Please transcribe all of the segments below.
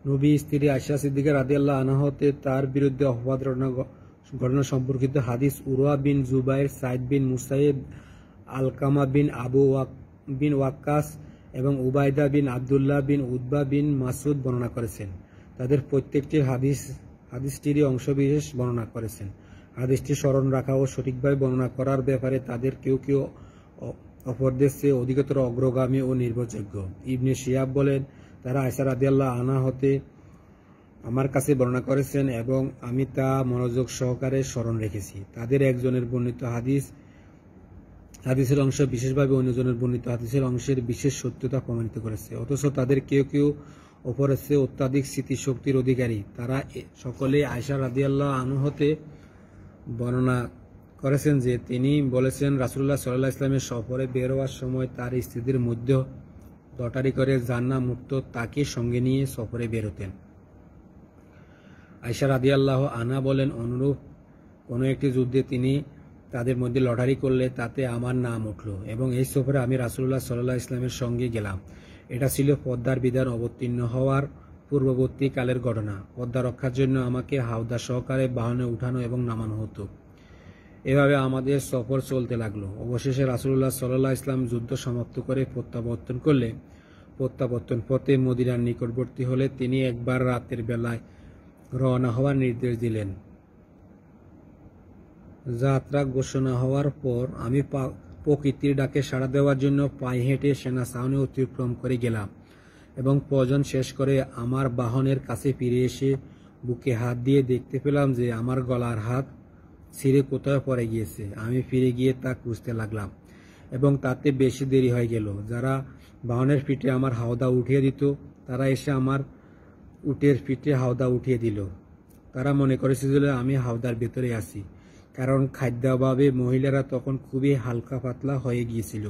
নবী স্ত্রী আয়েশা সিদ্দিকা রাদিয়াল্লাহু আনহা হতে তার বিরুদ্ধে অপবাদ ঘটনা সম্পর্কিত হাদিস উরওয়া বিন জুবাইর, সাইদ বিন মুসাইব, আলকামা বিন আবু বিন ওয়াক্কাস এবং উবাইদা বিন আবদুল্লাহ বিন উতবা বিন মাসউদ বর্ণনা করেছেন। তাদের প্রত্যেকটির হাদিসটিরই অংশবিশেষ বর্ণনা করেছেন। হাদিসটি স্মরণ রাখা ও সঠিকভাবে বর্ণনা করার ব্যাপারে তাদের কেউ কেউ অপরদের চেয়ে অধিকতর অগ্রগামী ও নির্ভরযোগ্য। ইবনে শিহাব বলেন, তারা আয়েশা রাদিয়াল্লাহু আনহা হতে আমার কাছে বর্ণনা করেছেন এবং আমি তা মনোযোগ সহকারে স্মরণ রেখেছি। তাদের একজনের বর্ণিত হাদিসের অংশ বিশেষভাবে অন্যজনের বর্ণিত হাদিসের অংশের বিশেষ সত্যতা প্রমাণিত করেছে। অথচ তাদের কেউ কেউ অপরের চেয়ে অত্যাধিক স্মৃতিশক্তির অধিকারী। তারা সকলে আয়েশা রাদিয়াল্লাহু আনহা হতে বর্ণনা করেছেন যে তিনি বলেছেন, রাসূলুল্লাহ সাল্লাল্লাহু আলাইহি ওয়াসাল্লামের সফরে বের হওয়ার সময় তার স্ত্রীদের মধ্যে লটারি করে জান্নাত মুক্ত তাকে সঙ্গে নিয়ে সফরে বের হতেন। আয়েশা রাদিয়াল্লাহু আনহা বলেন, অনুরূপ কোনো একটি যুদ্ধে তিনি তাদের মধ্যে লটারি করলে তাতে আমার নাম উঠল এবং এই সফরে আমি রাসূলুল্লাহ সাল্লাল্লাহু আলাইহি ওয়াসাল্লামের সঙ্গে গেলাম। এটা ছিল পর্দার বিধান অবতীর্ণ হওয়ার পূর্ববর্তী কালের ঘটনা। পর্দা রক্ষার জন্য আমাকে হাওদা সহকারে বাহনে উঠানো এবং নামানো হতো। এভাবে আমাদের সফর চলতে লাগলো। অবশেষে রাসূলুল্লাহ সাল্লাল্লাহু আলাইহি ওয়াসাল্লাম যুদ্ধ সমাপ্ত করে প্রত্যাবর্তন করলে প্রত্যাবর্তন পথে মদিনার নিকটবর্তী হলে তিনি একবার রাতের বেলায় রওনা হওয়ার নির্দেশ দিলেন। যাত্রা ঘোষণা হওয়ার পর আমি প্রকৃতির ডাকে সাড়া দেওয়ার জন্য পায়ে হেঁটে সেনা ছাউনি অতিক্রম করে গেলাম এবং প্রয়োজন শেষ করে আমার বাহনের কাছে ফিরে এসে বুকে হাত দিয়ে দেখতে পেলাম যে আমার গলার হাত ছিঁড়ে কোথায় পড়ে গিয়েছে। আমি ফিরে গিয়ে তা খুঁজতে লাগলাম এবং তাতে বেশি দেরি হয়ে গেল। যারা বাহনের পিঠে আমার হাওদা উঠিয়ে দিত তারা এসে আমার উটের পিঠে হাওদা উঠিয়ে দিল। তারা মনে করেছিল আমি হাওদার ভেতরে আছি, কারণ খাদ্যাভাবে মহিলারা তখন খুবই হালকা পাতলা হয়ে গিয়েছিল।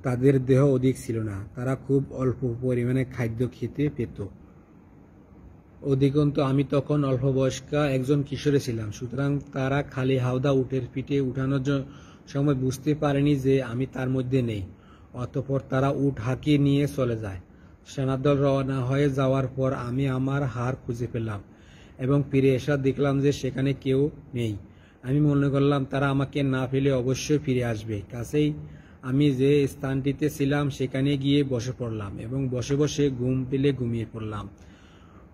তাদের দেহ অধিক ছিল না, তারা খুব অল্প পরিমাণে খাদ্য খেতে পেত। অধিকন্তু আমি তখন অল্প বয়স্কা একজন কিশোরী ছিলাম, সুতরাং তারা খালি হাওদা উটের পিঠে উঠানোর সময় বুঝতে পারেনি যে আমি তার মধ্যে নেই। অতঃপর তারা উট হাঁকিয়ে নিয়ে চলে যায়। সেনাদল রওনা হয়ে যাওয়ার পর আমি আমার হার খুঁজে পেলাম এবং ফিরে এসে দেখলাম যে সেখানে কেউ নেই। আমি মনে করলাম তারা আমাকে না পেলে অবশ্যই ফিরে আসবে। কাছেই আমি যে স্থানটিতে ছিলাম সেখানে গিয়ে বসে পড়লাম এবং বসে বসে ঘুম পেলে ঘুমিয়ে পড়লাম।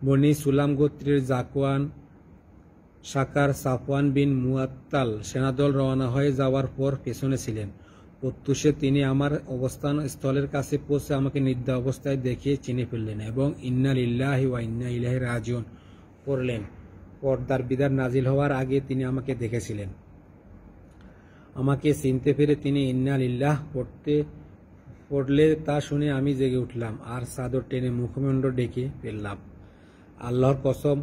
বনি সুলাম গোত্রের জাকওয়ান শাকার সাফওয়ান বিন মুআত্তাল সেনাদল রওনা হয়ে যাওয়ার পর পেছনে ছিলেন। প্রত্যুষে তিনি আমার অবস্থান স্থলের কাছে পৌঁছে আমাকে নিদ্রা অবস্থায় দেখে চিনে ফেললেন এবং ইন্না লিল্লাহি ওয়া ইন্না ইলাইহি রাজিউন পড়লেন। পর্দার বিধান নাজিল হওয়ার আগে তিনি আমাকে দেখেছিলেন। আমাকে চিনতে পেরে তিনি ইন্না লিল্লাহ পড়লে তা শুনে আমি জেগে উঠলাম আর চাদর টেনে মুখমণ্ডল ডেকে ফেললাম। আল্লাহর কসম,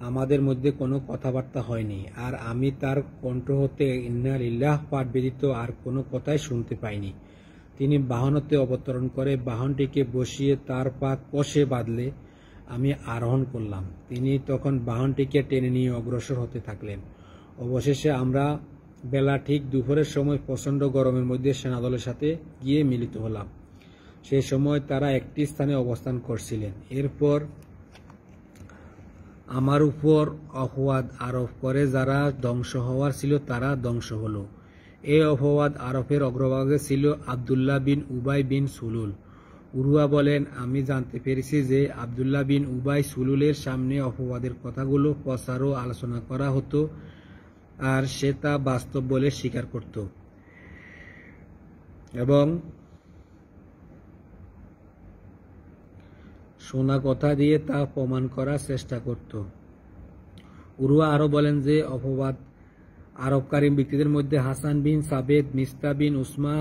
আমাদের মধ্যে কোনো কথাবার্তা হয়নি আর আমি তার কণ্ঠ হতে ইন্না লিল্লাহ পাঠ ব্যতীত আর কোনো কথাই শুনতে পাইনি। তিনি বাহনতে অবতরণ করে বাহনটিকে বসিয়ে তার পা কষে বাঁধলে আমি আরোহণ করলাম। তিনি তখন বাহনটিকে টেনে নিয়ে অগ্রসর হতে থাকলেন। অবশেষে আমরা বেলা ঠিক দুপুরের সময় প্রচণ্ড গরমের মধ্যে সেনাদলের সাথে গিয়ে মিলিত হলাম। সেই সময় তারা একটি স্থানে অবস্থান করছিলেন। এরপর আমার উপর অপবাদ আরোপ করে যারা ধ্বংস হওয়ার ছিল তারা ধ্বংস হলো। এই অপবাদ আরোপের অগ্রভাগে ছিল আবদুল্লাহ বিন উবাই বিন সুলুল। উরওয়া বলেন, আমি জানতে পেরেছি যে আবদুল্লাহ বিন উবাই সুলুলের সামনে অপবাদের কথাগুলো প্রচার ও আলোচনা করা হতো আর সে তা বাস্তব বলে স্বীকার করত এবং শোনা কথা দিয়ে তা প্রমাণ করার চেষ্টা করত। উরওয়া আরো বলেন যে অপবাদ আরোপকারী ব্যক্তিদের মধ্যে হাসান বিন সাবেদ, মিস্তা বিন উসমা,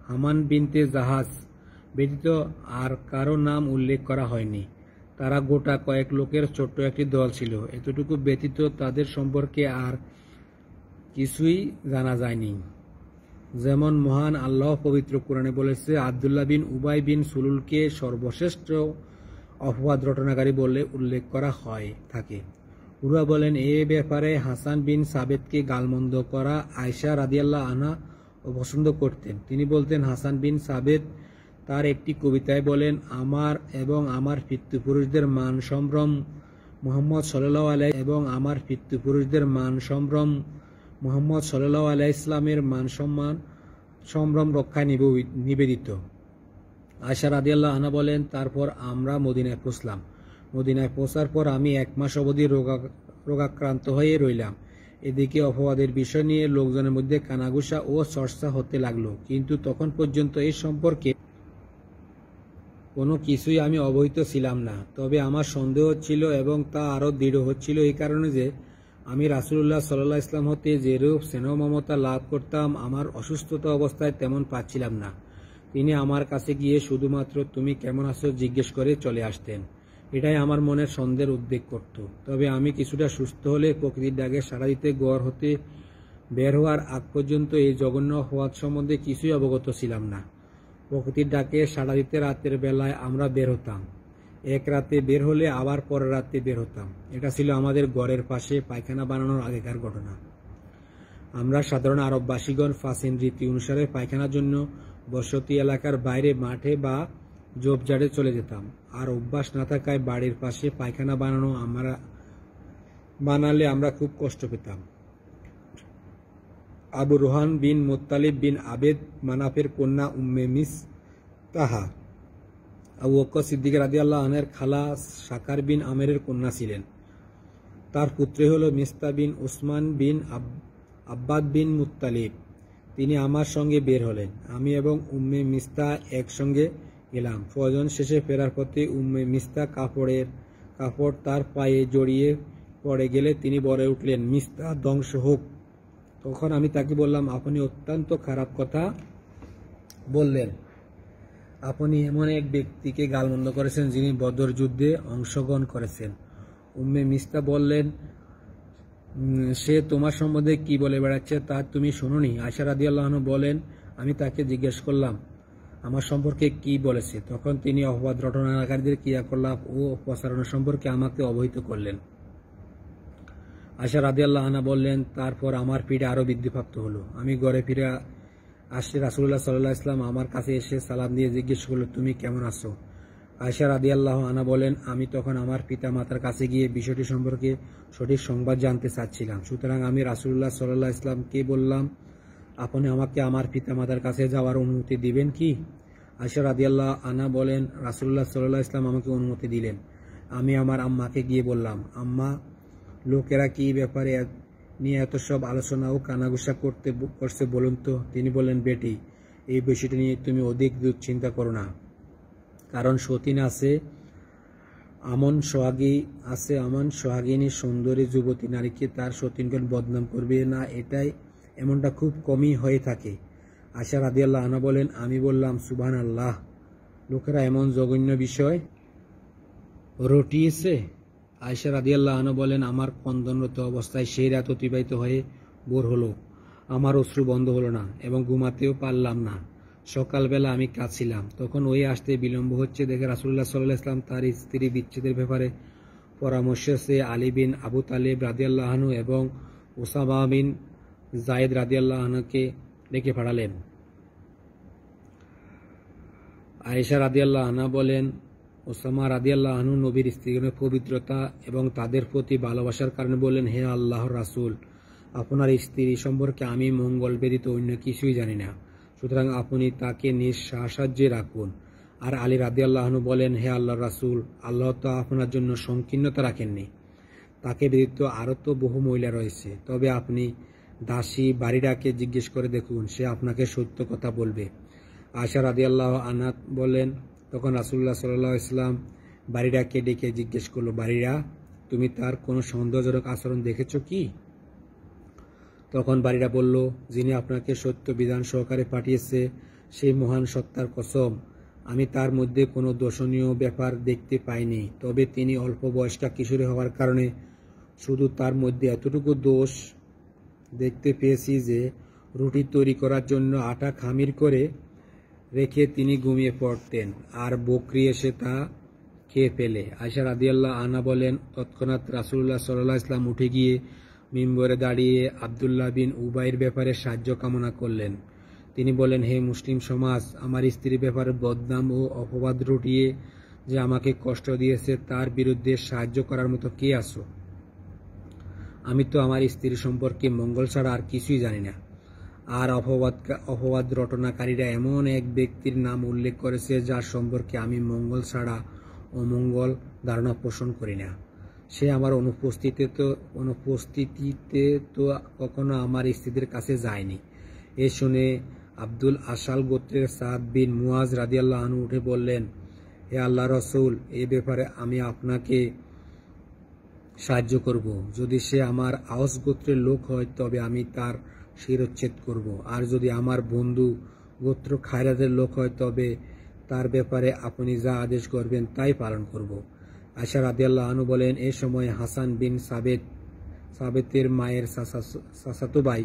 হামান বিনতে জাহাজ ব্যতীত আর কারো নাম উল্লেখ করা হয়নি। তারা গোটা কয়েক লোকের ছোট্ট একটি দল ছিল। এতটুকু ব্যতীত তাদের সম্পর্কে আর কিছুই জানা যায়নি। যেমন মহান আল্লাহ পবিত্র কোরআনে বলেছে, আবদুল্লাহ বিন উবাই বিন সুলুলকে সর্বশ্রেষ্ঠ অপবাদ রটনাকারী বলে উল্লেখ করা হয় থাকে। উরওয়া বলেন, এ ব্যাপারে হাসান বিন সাবেদকে গালমন্দ করা আয়েশা রাদিয়াল্লাহু আনহা অপছন্দ করতেন। তিনি বলতেন, হাসান বিন সাবেদ তার একটি কবিতায় বলেন, আমার এবং আমার পিতৃপুরুষদের মান সম্ভ্রম মুহাম্মদ সাল্লাল্লাহু আলাইহি এবং আমার পিতৃপুরুষদের মান সম্ভ্রম মুহাম্মদ সাল্লাল্লাহু আলাইহি ইসলামের মান সম্ভ্রম রক্ষায় নিবেদিত। আয়েশা রাদিয়াল্লাহু আনহা বলেন, তারপর আমরা মদিনায় পৌঁছলাম। মদিনায় পৌঁছার পর আমি 1 মাস অবধি রোগাক্রান্ত হয়ে রইলাম। এদিকে অপবাদের বিষয় নিয়ে লোকজনের মধ্যে কানাঘুষা ও চর্চা হতে লাগলো, কিন্তু তখন পর্যন্ত এই সম্পর্কে কোনো কিছুই আমি অবহিত ছিলাম না। তবে আমার সন্দেহ ছিল এবং তা আরও দৃঢ় হচ্ছিল এই কারণে যে আমি রাসূলুল্লাহ সাল্লাল্লাহু আলাইহি ওয়াসাল্লাম হতে যেরূপ স্নেহ মমতা লাভ করতাম আমার অসুস্থতা অবস্থায় তেমন পাচ্ছিলাম না। তিনি আমার কাছে গিয়ে শুধুমাত্র তুমি কেমন আছো জিজ্ঞেস করে চলে আসতেন। এটাই আমার মনের সন্দেহের উদ্বেগ করত। তবে আমি কিছুটা সুস্থ হলে প্রকৃতির ডাকে সাড়া দিতে ঘর হতে বের হওয়ার আগ পর্যন্ত এই জঘন্য অপবাদ সম্বন্ধে কিছুই অবগত ছিলাম না। প্রকৃতির ডাকে সাড়া দিতে রাতের বেলায় আমরা বের হতাম। এক রাতে বের হলে আবার পরের রাতে বের হতাম। এটা ছিল আমাদের ঘরের পাশে পায়খানা বানানোর আগেকার ঘটনা। আমরা সাধারণ আরববাসীগণ প্রাচীন রীতি অনুসারে পায়খানার জন্য বসতি এলাকার বাইরে মাঠে বা ঝোপঝাড়ে চলে যেতাম। আর অভ্যাস না থাকায় বাড়ির পাশে পায়খানা বানালে আমরা খুব কষ্ট পেতাম। আবু রোহান বিন মুত্তালিব বিন আবেদ মানাফের কন্যা উম্মে মিসতাহা আবু বকর সিদ্দিক রাদিয়াল্লাহু আনহুর খালা সাকার বিন আমেরের কন্যা ছিলেন। তার পুত্র হল মিস্তা বিন উসমান বিন আব্বাদ বিন মুত্তালিব। তিনি আমার সঙ্গে বের হলেন। আমি এবং উম্মে মিস্তা একসঙ্গে গেলাম। প্রয়োজন শেষে ফেরার পথে উম্মে মিস্তা কাপড় তার পায়ে জড়িয়ে পড়ে গেলে তিনি বলে উঠলেন, মিস্তা ধ্বংস হোক। তখন আমি তাকে বললাম, আপনি অত্যন্ত খারাপ কথা বললেন। আপনি এমন এক ব্যক্তিকে গালমন্দ করেছেন যিনি বদর যুদ্ধে অংশগ্রহণ করেছেন। উম্মে মিস্তা বললেন, সে তোমার সম্বন্ধে কি বলে বেড়াচ্ছে তা তুমি শোনোনি? আয়েশা রাদিয়াল্লাহু আনহা বলেন, আমি তাকে জিজ্ঞেস করলাম আমার সম্পর্কে কি বলেছে। তখন তিনি অপবাদ রটনাকারীদের ক্রিয়াকলাপ ও প্রচারণা সম্পর্কে আমাকে অবহিত করলেন। আয়েশা রাদিয়াল্লাহু আনহা বললেন, তারপর আমার পিঠে আরো বৃদ্ধিপ্রাপ্ত হলো। আমি ঘরে ফিরে আসলে রাসূলুল্লাহ সাল্লাল্লাহু আলাইহি ওয়াসাল্লাম আমার কাছে এসে সালাম দিয়ে জিজ্ঞেস করল, তুমি কেমন আছো? আয়েশা রাদিয়াল্লাহু আনহা বলেন, আমি তখন আমার পিতা মাতার কাছে গিয়ে বিষয়টি সম্পর্কে সঠিক সংবাদ জানতে চাচ্ছিলাম। সুতরাং আমি রাসূলুল্লাহ সাল্লাল্লাহু আলাইহি ওয়াসাল্লামকে বললাম, আপনি আমাকে আমার পিতা মাতার কাছে যাওয়ার অনুমতি দিবেন কি? আয়েশা রাদিয়াল্লাহু আনহা বলেন, রাসূলুল্লাহ সাল্লাল্লাহু আলাইহি ওয়াসাল্লাম আমাকে অনুমতি দিলেন। আমি আমার আম্মাকে গিয়ে বললাম, আম্মা, লোকেরা কি ব্যাপারে নিয়ে এত সব আলোচনা ও কানাঘুষা করছে বলুন তো? তিনি বললেন, বেটি, এই বিষয়টি নিয়ে তুমি অধিক দুশ্চিন্তা করো না। কারণ সতীন আছে আমন সোহাগিনী সুন্দরী যুবতী নারীকে তার সতীনগণ বদনাম করবে না, এমনটা খুব কমই হয়ে থাকে। আয়েশা রাদিয়াল্লাহু আনহা বলেন, আমি বললাম, সুবহানাল্লাহ, লোকেরা এমন জঘন্য বিষয় রটিয়েছে। আয়েশা রাদিয়াল্লাহু আনহা বলেন, আমার ক্রন্দনরত অবস্থায় সেই রাত অতিবাহিত হয়ে ভোর হলো। আমার অশ্রু বন্ধ হলো না এবং ঘুমাতেও পারলাম না। সকালবেলা আমি কাঁদছিলাম। তখন ওই আসতে বিলম্ব হচ্ছে দেখে রাসূলুল্লাহ সাল্লাল্লাহু আলাইহি ওয়াসাল্লাম তার স্ত্রী বিচ্ছেদের ব্যাপারে পরামর্শে আলী বিন আবু তালেব রাদিয়াল্লাহু আনহু এবং উসামা বিন যায়েদ রাদিয়াল্লাহু আনহুকে ডেকে পাঠালেন। আয়েশা রাদিয়াল্লাহু আনহা বলেন, ওসামা রাদিয়াল্লাহু আনহু নবীর স্ত্রীগণের পবিত্রতা এবং তাদের প্রতি ভালোবাসার কারণে বললেন, হে আল্লাহর রাসূল, আপনার স্ত্রী সম্পর্কে আমি মঙ্গল ব্যতীত অন্য কিছুই জানি না, সুতরাং আপনি তাকে নিজ সাহায্যে রাখুন। আর আলী রাদিয়াল্লাহু আনহু বলেন, হে আল্লাহর রাসূল, আল্লাহ তো আপনার জন্য সংকীর্ণতা রাখেননি। তাকে ব্যতীত আরও তো বহু মহিলা রয়েছে। তবে আপনি দাসী বাড়িটাকে জিজ্ঞেস করে দেখুন, সে আপনাকে সত্য কথা বলবে। আয়েশা রাদিয়াল্লাহু আনহা বলেন, তখন রাসূলুল্লাহ সাল্লাল্লাহু আলাইহি ওয়াসাল্লাম বাড়িটাকে ডেকে জিজ্ঞেস করলো, বাড়িরা, তুমি তার কোনো সন্দেহজনক আচরণ দেখেছ কি? তখন বাড়িরা বলল, যিনি আপনাকে সত্য বিধান সহকারে পাঠিয়েছে সেই মহান সত্তার কসম, আমি তার মধ্যে কোনো দোষণীয় ব্যাপার দেখতে পাইনি। তবে তিনি অল্প বয়স্কা কিশোরী হওয়ার কারণে শুধু তার মধ্যে এতটুকু দোষ দেখতে পেয়েছি যে রুটি তৈরি করার জন্য আটা খামির করে রেখে তিনি ঘুমিয়ে পড়তেন আর বকরি এসে তা খেয়ে ফেলে। আয়েশা রাদিয়াল্লাহু আনহা বলেন, তৎক্ষণাৎ রাসূলুল্লাহ সাল্লাল্লাহু আলাইহি ওয়াসাল্লাম উঠে গিয়ে মিম্বরে দাঁড়িয়ে আব্দুল্লাহ বিন উবাইর ব্যাপারে সাহায্য কামনা করলেন। তিনি বলেন, হে মুসলিম সমাজ, আমার স্ত্রীর ব্যাপারে বদনাম ও অপবাদ রটিয়ে যে আমাকে কষ্ট দিয়েছে তার বিরুদ্ধে সাহায্য করার মতো কে আছো? আমি তো আমার স্ত্রী সম্পর্কে মঙ্গল ছাড়া আর কিছুই জানি না। আর অপবাদ রটনাকারীরা এমন এক ব্যক্তির নাম উল্লেখ করেছে যার সম্পর্কে আমি মঙ্গল ছাড়া অমঙ্গল ধারণা পোষণ করি না। সে আমার অনুপস্থিতিতে তো কখনো আমার স্ত্রীদের কাছে যায়নি। এ শুনে আব্দুল আসাল গোত্রের সাদ বিন মুয়াজ রাদিয়াল্লাহু আনহু উঠে বললেন, হে আল্লাহর রাসূল, এ ব্যাপারে আমি আপনাকে সাহায্য করব। যদি সে আমার আওস গোত্রের লোক হয় তবে আমি তার শিরচ্ছেদ করব, আর যদি আমার বন্ধু গোত্র খায়রাদের লোক হয় তবে তার ব্যাপারে আপনি যা আদেশ করবেন তাই পালন করব। আয়েশা রাদিয়াল্লাহু আনহু বলেন, এ সময় হাসান বিন সাবেতের মায়ের চাচাতো ভাই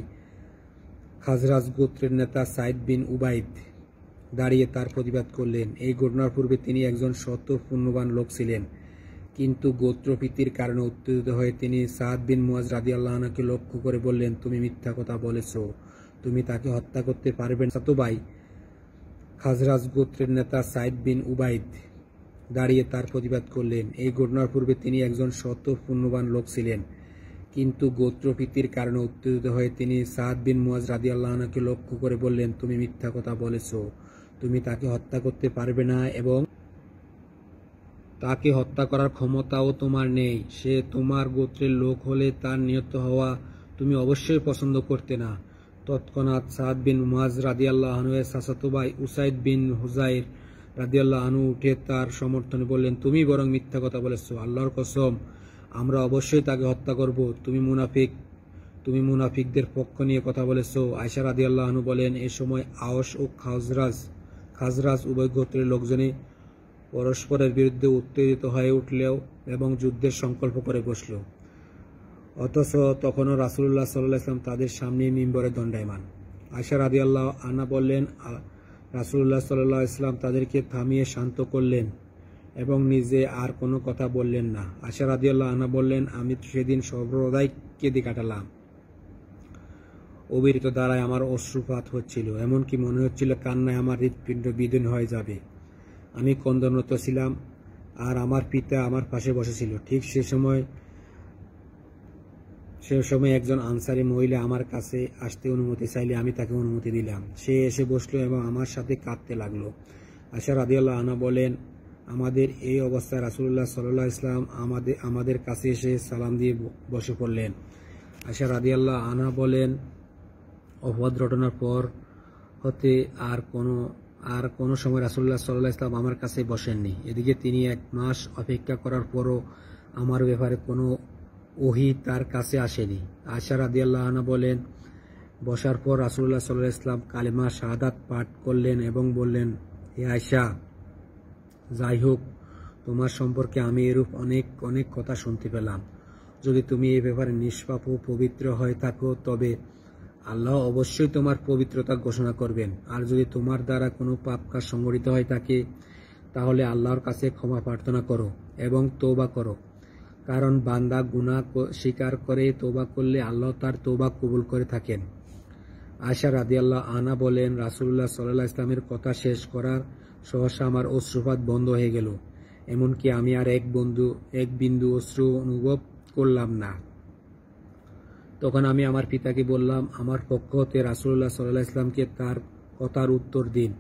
খাজরাজ গোত্রের নেতা সাইদ বিন উবাইদ দাঁড়িয়ে তার প্রতিবাদ করলেন। এই ঘটনার পূর্বে তিনি একজন সৎ ও পুণ্যবান লোক ছিলেন, কিন্তু গোত্রপ্রীতির কারণে উত্তেজিত হয়ে তিনি সাদ বিন মুয়াজ রাদিয়াল্লাহু আনহুকে লক্ষ্য করে বললেন, তুমি মিথ্যা কথা বলেছ, তুমি তাকে হত্যা করতে পারবে না। চাচাতো ভাই খাজরাজ গোত্রের নেতা সাইদ বিন উবাইদ দাঁড়িয়ে তার প্রতিবাদ করলেন। এই ঘটনার পূর্বে তিনি একজন সৎ ও পুণ্যবান লোক ছিলেন, কিন্তু গোত্রপ্রীতির কারণে উত্তেজিত হয়ে তিনি সাদ বিন মুয়াজ রাদিয়াল্লাহু আনহুকে লক্ষ্য করে বললেন, তুমি মিথ্যা কথা বলেছ, তুমি তাকে হত্যা করতে পারবে না এবং তাকে হত্যা করার ক্ষমতাও তোমার নেই। সে তোমার গোত্রের লোক হলে তার নিহত হওয়া তুমি অবশ্যই পছন্দ করতে না। তৎক্ষণাৎ সাদ বিন মুয়াজ রাদিয়াল্লাহু আনহু এর চাচাতো ভাই উসাইদ বিন হুযাইর রাদিয়াল্লাহু আনহু উঠে তার সমর্থনে বললেন, তুমি বরং মিথ্যা কথা বলেছ, আল্লাহর কসম, আমরা অবশ্যই তাকে হত্যা করব। তুমি মুনাফিকদের পক্ষ নিয়ে কথা বলেছ। আয়েশা রাদিয়াল্লাহু আনহু বলেন, এ সময় আওস ও খাজরাজ উভয় গোত্রের লোকজনই পরস্পরের বিরুদ্ধে উত্তেজিত হয়ে উঠলেও এবং যুদ্ধের সংকল্প করে বসল। অথচ তখনও রাসূলুল্লাহ সাল্লাল্লাহু আলাইহি ওয়াসাল্লাম তাদের সামনে মিম্বরে দণ্ডায়মান। আয়েশা রাদিয়াল্লাহু আনহা বললেন, রাসূলুল্লাহ সাল্লাল্লাহু আলাইহি ওয়াসাল্লাম তাদেরকে থামিয়ে শান্ত করলেন এবং নিজে আর কোনো কথা বললেন না। আয়েশা রাদিয়াল্লাহু আনহা বললেন, আমি সেদিন সর্বদাই কেঁদে কাটালাম। অবিরত দ্বারায় আমার অশ্রুপাত হচ্ছিল, এমনকি মনে হচ্ছিল কান্নায় আমার হৃৎপিণ্ড বিদীর্ণ হয়ে যাবে। আমি ক্রন্দনরত ছিলাম আর আমার পিতা আমার পাশে বসেছিল। ঠিক সে সময় একজন আনসারী মহিলা আমার কাছে আসতে অনুমতি চাইলে আমি তাকে অনুমতি দিলাম। সে এসে বসলো এবং আমার সাথে কাঁদতে লাগলো। আয়েশা রাদিয়াল্লাহু আনহা বলেন, আমাদের এই অবস্থায় রাসূলুল্লাহ সাল্লাল্লাহু আলাইহি ওয়াসাল্লাম আমাদের কাছে এসে সালাম দিয়ে বসে পড়লেন। আয়েশা রাদিয়াল্লাহু আনহা বলেন, অপবাদ রটনার পর হতে আর কোনো সময় রাসূলুল্লাহ সাল্লাল্লাহু আলাইহি ওয়াসাল্লাম আমার কাছে বসেননি। এদিকে তিনি 1 মাস অপেক্ষা করার পরও আমার ব্যাপারে কোনো ওহী তার কাছে আসেনি। আয়েশা রাদিয়াল্লাহু আনহা বলেন, বসার পর রাসূলুল্লাহ সাল্লাল্লাহু আলাইহি ওয়াসাল্লাম কালেমা শাহাদাত পাঠ করলেন এবং বললেন, হে আয়েশা, যাই হোক, তোমার সম্পর্কে আমি এরূপ অনেক কথা শুনতে পেলাম। যদি তুমি এই ব্যাপারে নিষ্পাপ ও পবিত্র হয়ে থাকো তবে আল্লাহ অবশ্যই তোমার পবিত্রতা ঘোষণা করবেন। আর যদি তোমার দ্বারা কোনো পাপ কাজ সংঘটিত হয়ে থাকে তাহলে আল্লাহর কাছে ক্ষমা প্রার্থনা করো এবং তওবা করো, কারণ বান্দা গুনাহ স্বীকার করে তওবা করলে আল্লাহ তার তওবা কবুল করে থাকেন। আয়েশা রাদিয়াল্লাহু আনহা বলেন, রাসূলুল্লাহ সাল্লাল্লাহু আলাইহি ওয়াসাল্লামের কথা শেষ করার সহসা আমার অশ্রুপাত বন্ধ হয়ে গেল, এমনকি আমি আর এক বিন্দু অশ্রু অনুভব করলাম না। তখন আমি আমার পিতাকে বললাম, আমার পক্ষ হতে রাসূলুল্লাহ সাল্লাল্লাহু আলাইহি ওয়াসাল্লামকে তার কথার উত্তর দিন।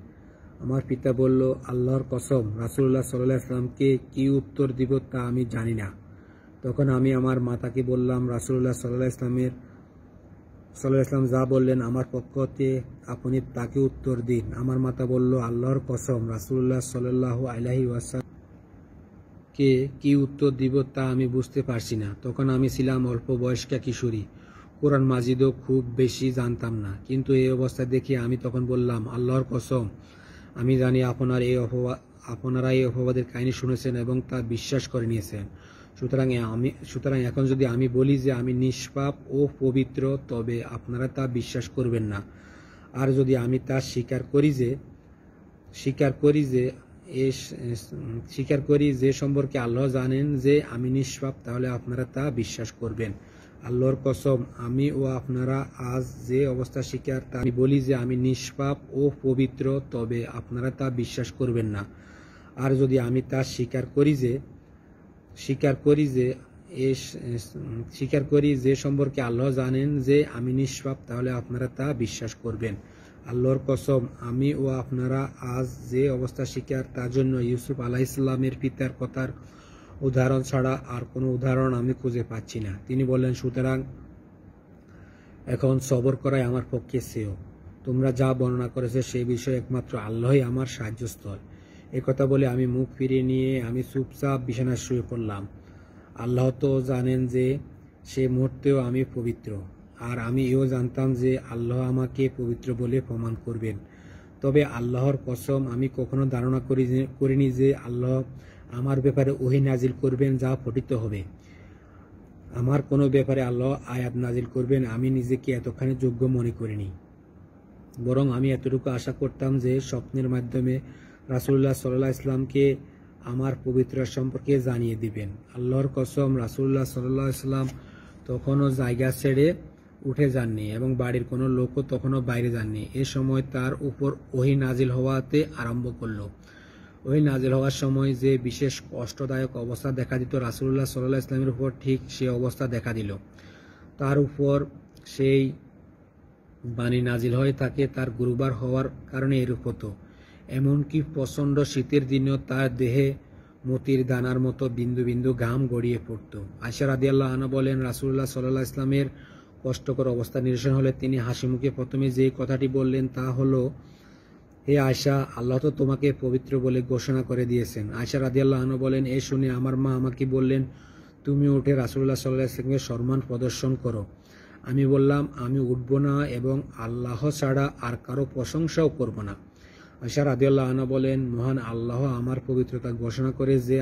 আমার পিতা বলল, আল্লাহর কসম, রাসূলুল্লাহ সাল্লাল্লাহু আলাইহি ওয়াসাল্লামকে কি উত্তর দিব তা আমি জানি না। তখন আমি আমার মাতাকে বললাম, রাসূলুল্লাহ সাল্লাল্লাহু আলাইহি ওয়াসাল্লাম যা বললেন আমার পক্ষ হতে আপনি তাকে উত্তর দিন। আমার মাতা বলল, আল্লাহর কসম, রাসূলুল্লাহ সাল্লাল্লাহু আলাইহি ওয়াসাল্লামকে কি উত্তর দিব তা আমি বুঝতে পারছি না। তখন আমি ছিলাম অল্প বয়স্কা কিশোরী, কোরআন মাজিদও খুব বেশি জানতাম না। কিন্তু এই অবস্থা দেখে আমি তখন বললাম, আল্লাহর কসম, আমি জানি আপনারা এই অপবাদের কাহিনী শুনেছেন এবং তা বিশ্বাস করে নিয়েছেন। সুতরাং এখন যদি আমি বলি যে আমি নিষ্পাপ ও পবিত্র তবে আপনারা তা বিশ্বাস করবেন না। আর যদি আমি তা স্বীকার করি যে সম্পর্কে আল্লাহ জানেন যে আমি নিষ্পাপ, তাহলে আপনারা তা বিশ্বাস করবেন। আল্লাহর কসম, আমি ও আপনারা আজ যে অবস্থা শিকার তা আমি বলি যে আমি নিষ্পাপ ও পবিত্র, তবে আপনারা তা বিশ্বাস করবেন না। আর যদি আমি তা স্বীকার করি যে সম্পর্কে আল্লাহ জানেন যে আমি নিষ্পাপ, তাহলে আপনারা তা বিশ্বাস করবেন। আল্লাহর কসম, আমি ও আপনারা আজ যে অবস্থা শিকার তার জন্য ইউসুফ আলাইহিসসালামের পিতার কথার উদাহরণ ছাড়া আর কোনো উদাহরণ আমি খুঁজে পাচ্ছি না। তিনি বললেন, সুতরাং এখন সবর করাই আমার পক্ষে শ্রেয়। তোমরা যা বর্ণনা করেছে সেই বিষয়ে একমাত্র আল্লাহই আমার সাহায্যস্থল। একথা বলে আমি মুখ ফিরিয়ে নিয়ে আমি চুপচাপ বিছানায় শুয়ে পড়লাম। আল্লাহ তো জানেন যে সে মুহূর্তেও আমি পবিত্র, আর আমি এও জানতাম যে আল্লাহ আমাকে পবিত্র বলে প্রমাণ করবেন। তবে আল্লাহর কসম, আমি কখনো ধারণা করিনি যে আল্লাহ আমার ব্যাপারে ওহী নাজিল করবেন যা পঠিত হবে। আমার কোনো ব্যাপারে আল্লাহ আয়াত নাজিল করবেন আমি নিজেকে এতখানি যোগ্য মনে করিনি। বরং আমি এতটুকু আশা করতাম যে স্বপ্নের মাধ্যমে রাসূলুল্লাহ সাল্লাল্লাহু আলাইহি ওয়াসাল্লামকে আমার পবিত্রতা সম্পর্কে জানিয়ে দিবেন। আল্লাহর কসম, রাসূলুল্লাহ সাল্লাল্লাহু আলাইহি ওয়াসাল্লাম তখনও জায়গা ছেড়ে উঠে যাননি এবং বাড়ির কোনো লোকও তখনও বাইরে যাননি। এ সময় তার উপর ওহী নাজিল হওয়াতে আরম্ভ করল। ওহী নাজিল হওয়ার সময় যে বিশেষ কষ্টদায়ক অবস্থা দেখা দিত রাসূলুল্লাহ সাল্লাল্লাহু আলাইহি ওয়াসাল্লামের উপর ঠিক সে অবস্থা দেখা দিল। তার উপর সেই বাণী নাজিল হয়ে থাকে তার গুরুবার হওয়ার কারণে এরূপ হতো। এমনকি প্রচণ্ড শীতের দিনেও তার দেহে মতির দানার মতো বিন্দু বিন্দু ঘাম গড়িয়ে পড়ত। আয়েশা রাদিয়াল্লাহু আনহা বলেন, রাসূলুল্লাহ সাল্লাল্লাহু আলাইহি ওয়াসাল্লামের কষ্টকর অবস্থা নিরসন হলে তিনি হাসি মুখে প্রথমে যে কথাটি বললেন তা হলো, হে আয়েশা, আল্লাহ তো তোমাকে পবিত্র বলে ঘোষণা করে দিয়েছেন। আয়েশা রাদিয়াল্লাহু আনহা বলেন, এ শুনে আমার মা আমাকে বললেন, তুমি উঠে রাসূলুল্লাহ সাল্লাল্লাহু আলাইহি ওয়াসাল্লামকে সম্মান প্রদর্শন করো। আমি বললাম, আমি উঠব না এবং আল্লাহ ছাড়া আর কারো প্রশংসাও করব না। আয়েশা রাদিয়াল্লাহু আনহা বলেন, মহান আল্লাহ আমার পবিত্রতা ঘোষণা করে যে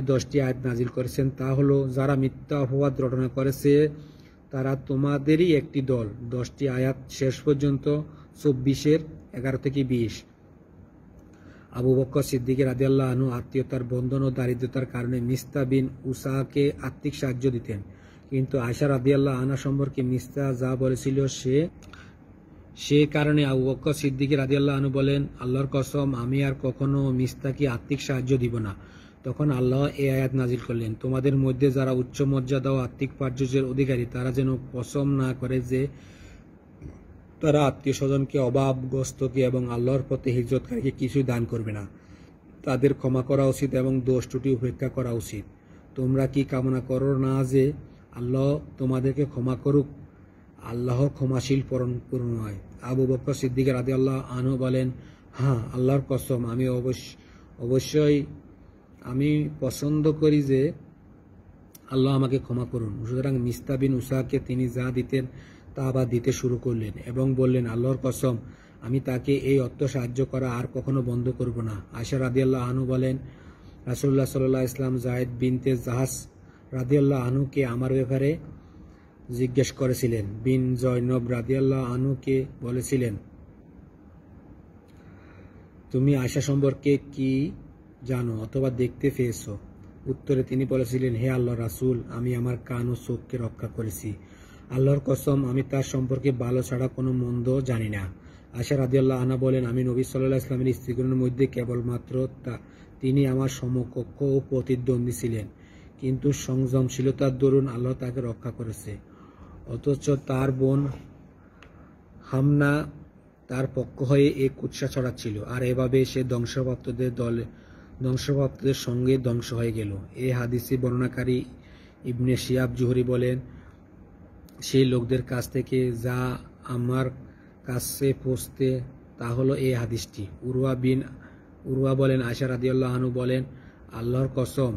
10টি আয়াত নাজিল করেছেন তা হলো, যারা মিথ্যা অপবাদ রটনা করেছে তারা তোমাদেরই একটি দল। 10টি আয়াত শেষ পর্যন্ত 24-11 থেকে 20। আবু বকর সিদ্দিক রাদিয়াল্লাহু আনহু আত্মীয়তার বন্ধন ও দারিদ্রতার কারণে মিসতাহ বিন উসাকে আর্থিক সাহায্য দিতেন, কিন্তু আয়েশা রাদিয়াল্লাহু আনহা সম্পর্কে মিসতাহ যা বলেছিল সে কারণে আবু বকর সিদ্দিক রাদিয়াল্লাহু আনহু বলেন, আল্লাহর কসম, আমি আর কখনো মিসতাহকে আর্থিক সাহায্য দিব না। তখন আল্লাহ এই আয়াত নাজিল করলেন, তোমাদের মধ্যে যারা উচ্চ মর্যাদা ও আর্থিক প্রাচুর্যের অধিকারী তারা যেন কসম না করে যে তারা আত্মীয় স্বজনকে, অভাবগ্রস্তকে এবং আল্লাহর পথে হিজরতকারীকে কিছুই দান করবে না। তাদের ক্ষমা করা উচিত এবং দোষ ত্রুটি উপেক্ষা করা উচিত। তোমরা কি কামনা করো না যে আল্লাহ তোমাদেরকে ক্ষমা করুক? আল্লাহ ক্ষমাশীল পরম করুণাময়। আবু বকর সিদ্দিক রাদিয়াল্লাহু আনহু বলেন, হ্যাঁ, আল্লাহর কসম, অবশ্যই আমি পছন্দ করি যে আল্লাহ আমাকে ক্ষমা করুন। সুতরাং মিসতাহ বিন উসাকে তিনি যা দিতেন তা আবার দিতে শুরু করলেন এবং বললেন, আল্লাহর কসম, আমি তাকে এই অর্থ সাহায্য করা আর কখনো বন্ধ করব না। আয়েশা রাদিয়াল্লাহু আনহু বলেন, রাসূলুল্লাহ সাল্লাল্লাহু আলাইহি ওয়াসাল্লাম যায়েদ বিনতে জাহাস রাদিয়াল্লাহু আনহুকে আমার ব্যাপারে জিজ্ঞেস করেছিলেন। বিন জয়নব রাদিয়াল্লাহু আনহুকে বলেছিলেন, তুমি আয়েশা সম্পর্কে কি জানো অথবা দেখতে পেয়েছো? উত্তরে তিনি বলেছিলেন, হে আল্লাহর রাসূল, আমি আমার কান ও চোখকে রক্ষা করেছি। আল্লাহর কসম, আমি তার সম্পর্কে ভালো ছাড়া কোনো মন্দ জানি না। আয়েশা রাদিয়াল্লাহু আনহা বলেন, আমি নবী সাল্লাল্লাহু আলাইহি ওয়াসাল্লামের স্ত্রীগণের মধ্যে কেবলমাত্র তিনি আমার সমকক্ষ ও প্রতিদ্বন্দ্বী ছিলেন, কিন্তু সংযমশীলতার দরুন আল্লাহ তাকে রক্ষা করেছে। অথচ তার বোন হামনা তার পক্ষ হয়ে এক কুৎসা ছড়াচ্ছিল, আর এভাবে সে ধ্বংসপ্রাপ্তদের সঙ্গে ধ্বংস হয়ে গেল। এই হাদিসে বর্ণনাকারী ইবনে শিহাব জুহরি বলেন, সেই লোকদের কাছ থেকে যা আমার কাছে পৌঁছতে তা হলো এই হাদিসটি। উরওয়া বলেন, আয়েশা রাদিয়াল্লাহু আনহু বলেন, আল্লাহর কসম,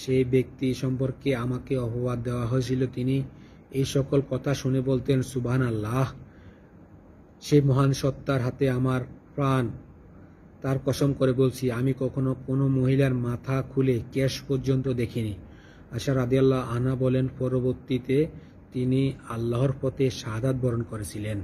সেই ব্যক্তি সম্পর্কে আমাকে অপবাদ দেওয়া হয়েছিল তিনি এই সকল কথা শুনে বলতেন, সুবহানাল্লাহ, সেই মহান সত্তার হাতে আমার প্রাণ, তার কসম করে বলছি, আমি কখনো কোনো মহিলার মাথা খুলে কেশ পর্যন্ত দেখিনি। আয়েশা রাদিয়াল্লাহু আনহা বলেন, পরবর্তীতে তিনি আল্লাহর পথে শাহাদাত বরণ করেছিলেন।